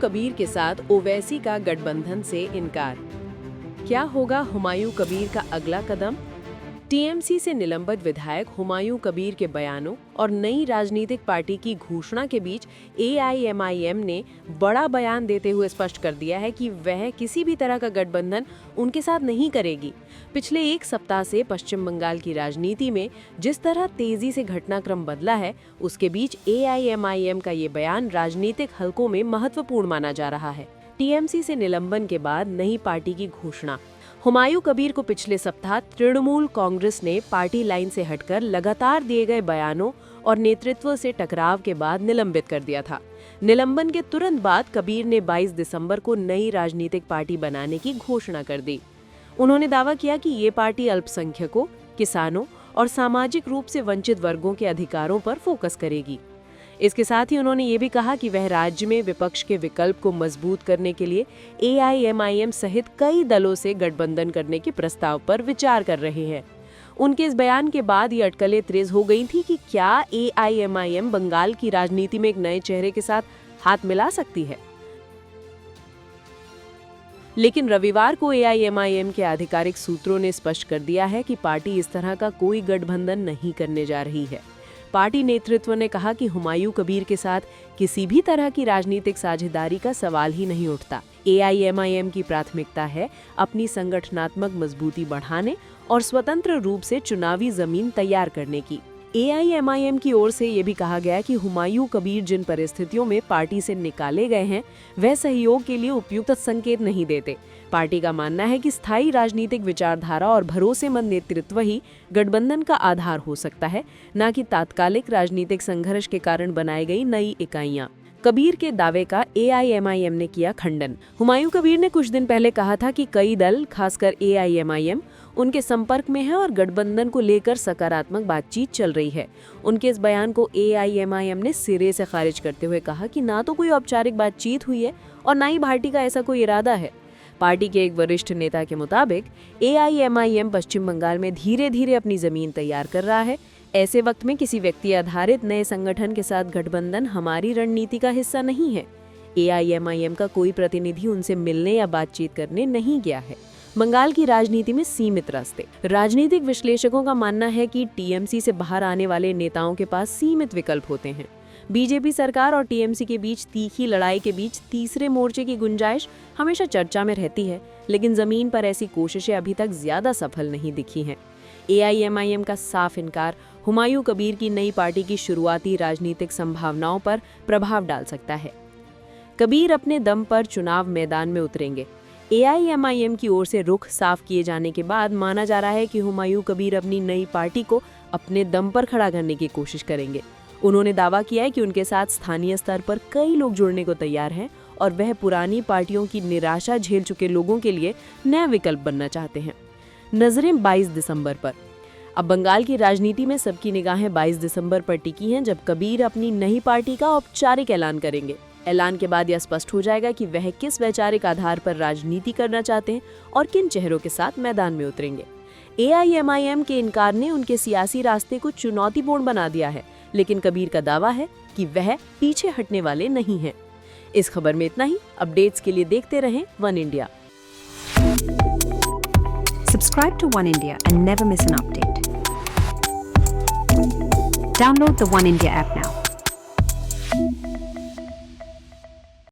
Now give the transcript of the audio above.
कबीर के साथ ओवैसी का गठबंधन से इनकार। क्या होगा हुमायूं कबीर का अगला कदम? टीएमसी से निलंबित विधायक हुमायूं कबीर के बयानों और नई राजनीतिक पार्टी की घोषणा के बीच एआईएमआईएम ने बड़ा बयान देते हुए स्पष्ट कर दिया है कि वह किसी भी तरह का गठबंधन उनके साथ नहीं करेगी। पिछले एक सप्ताह से पश्चिम बंगाल की राजनीति में जिस तरह तेजी से घटनाक्रम बदला है, उसके बीच एआईएमआईएम का ये बयान राजनीतिक हलकों में महत्वपूर्ण माना जा रहा है। टीएमसी से निलंबन के बाद नई पार्टी की घोषणा। हुमायूं कबीर को पिछले सप्ताह तृणमूल कांग्रेस ने पार्टी लाइन से हटकर लगातार दिए गए बयानों और नेतृत्व से टकराव के बाद निलंबित कर दिया था। निलंबन के तुरंत बाद कबीर ने 22 दिसंबर को नई राजनीतिक पार्टी बनाने की घोषणा कर दी। उन्होंने दावा किया कि ये पार्टी अल्पसंख्यकों, किसानों और सामाजिक रूप से वंचित वर्गों के अधिकारों पर फोकस करेगी। इसके साथ ही उन्होंने ये भी कहा कि वह राज्य में विपक्ष के विकल्प को मजबूत करने के लिए एआईएमआईएम सहित कई दलों से गठबंधन करने के प्रस्ताव पर विचार कर रहे हैं। उनके इस बयान के बाद ये अटकलें तेज हो गई थी कि क्या एआईएमआईएम बंगाल की राजनीति में एक नए चेहरे के साथ हाथ मिला सकती है। लेकिन रविवार को एआईएमआईएम के आधिकारिक सूत्रों ने स्पष्ट कर दिया है कि पार्टी इस तरह का कोई गठबंधन नहीं करने जा रही है। पार्टी नेतृत्व ने कहा कि हुमायूं कबीर के साथ किसी भी तरह की राजनीतिक साझेदारी का सवाल ही नहीं उठता। एआईएमआईएम की प्राथमिकता है अपनी संगठनात्मक मजबूती बढ़ाने और स्वतंत्र रूप से चुनावी जमीन तैयार करने की। एआईएमआईएम की ओर से ये भी कहा गया कि हुमायूं कबीर जिन परिस्थितियों में पार्टी से निकाले गए हैं, वह सहयोग के लिए उपयुक्त संकेत नहीं देते। पार्टी का मानना है कि स्थायी राजनीतिक विचारधारा और भरोसेमंद नेतृत्व ही गठबंधन का आधार हो सकता है, न कि तात्कालिक राजनीतिक संघर्ष के कारण बनाई गई नई इकाइयां। कबीर के दावे का एआईएमआईएम ने किया खंडन। हुमायूं कबीर ने कुछ दिन पहले कहा था कि कई दल, खासकर एआईएमआईएम, उनके संपर्क में है और गठबंधन को लेकर सकारात्मक बातचीत चल रही है। उनके इस बयान को एआईएमआईएम ने सिरे से खारिज करते हुए कहा कि ना तो कोई औपचारिक बातचीत हुई है और ना ही पार्टी का ऐसा कोई इरादा है। पार्टी के एक वरिष्ठ नेता के मुताबिक एआईएमआईएम पश्चिम बंगाल में धीरे धीरे अपनी जमीन तैयार कर रहा है। ऐसे वक्त में किसी व्यक्ति आधारित नए संगठन के साथ गठबंधन हमारी रणनीति का हिस्सा नहीं है। एआईएमआईएम का कोई प्रतिनिधि उनसे मिलने या बातचीत करने नहीं गया है। बंगाल की राजनीति में सीमित रास्ते। राजनीतिक विश्लेषकों का मानना है कि टीएमसी से बाहर आने वाले नेताओं के पास सीमित विकल्प होते हैं। बीजेपी सरकार और टीएमसी के बीच तीखी लड़ाई के बीच तीसरे मोर्चे की गुंजाइश हमेशा चर्चा में रहती है, लेकिन जमीन पर ऐसी कोशिशें अभी तक ज्यादा सफल नहीं दिखी हैं। एआईएमआईएम का साफ इनकार हुमायूं कबीर की नई पार्टी की शुरुआती राजनीतिक संभावनाओं पर प्रभाव डाल सकता है। कबीर अपने दम पर चुनाव मैदान में उतरेंगे। एआईएमआईएम की ओर से रुख साफ किए जाने के बाद माना जा रहा है कि हुमायूं कबीर अपनी नई पार्टी को अपने दम पर खड़ा करने की कोशिश करेंगे। उन्होंने दावा किया है कि उनके साथ स्थानीय स्तर पर कई लोग जुड़ने को तैयार हैं और वह पुरानी पार्टियों की निराशा झेल चुके लोगों के लिए नया विकल्प बनना चाहते हैं। नजरें 22 दिसंबर पर। अब बंगाल की राजनीति में सबकी निगाहें 22 दिसंबर पर टिकी हैं, जब कबीर अपनी नई पार्टी का औपचारिक ऐलान करेंगे। ऐलान के बाद यह स्पष्ट हो जाएगा कि वह किस वैचारिक आधार पर राजनीति करना चाहते हैं और किन चेहरों के साथ मैदान में उतरेंगे। एआईएमआईएम के इनकार ने उनके सियासी रास्ते को चुनौतीपूर्ण बना दिया है, लेकिन कबीर का दावा है कि वह पीछे हटने वाले नहीं हैं। इस खबर में इतना ही। अपडेट्स के लिए देखते रहें one India. Subscribe to One India and never miss an update. Download the One India app now.